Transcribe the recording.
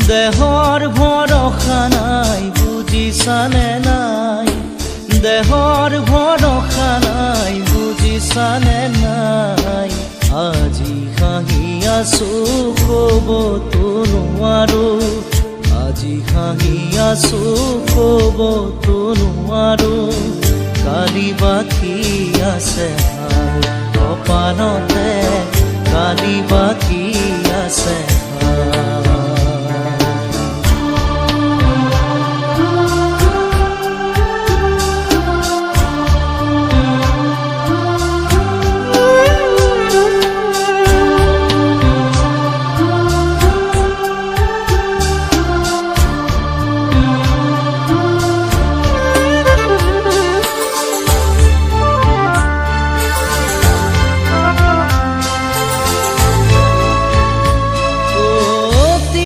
দেহৰ ভৰসা নাই বুজিছানে নাই, দেহৰ ভৰসা নাই বুজিছানে নাই। আজি হাঁহি আছো ক'বতো নোৱাৰো, আজি হাঁহি আছো ক'বতো নোৱাৰো। কালি বাকী আছে কপালতে, কালি বাকী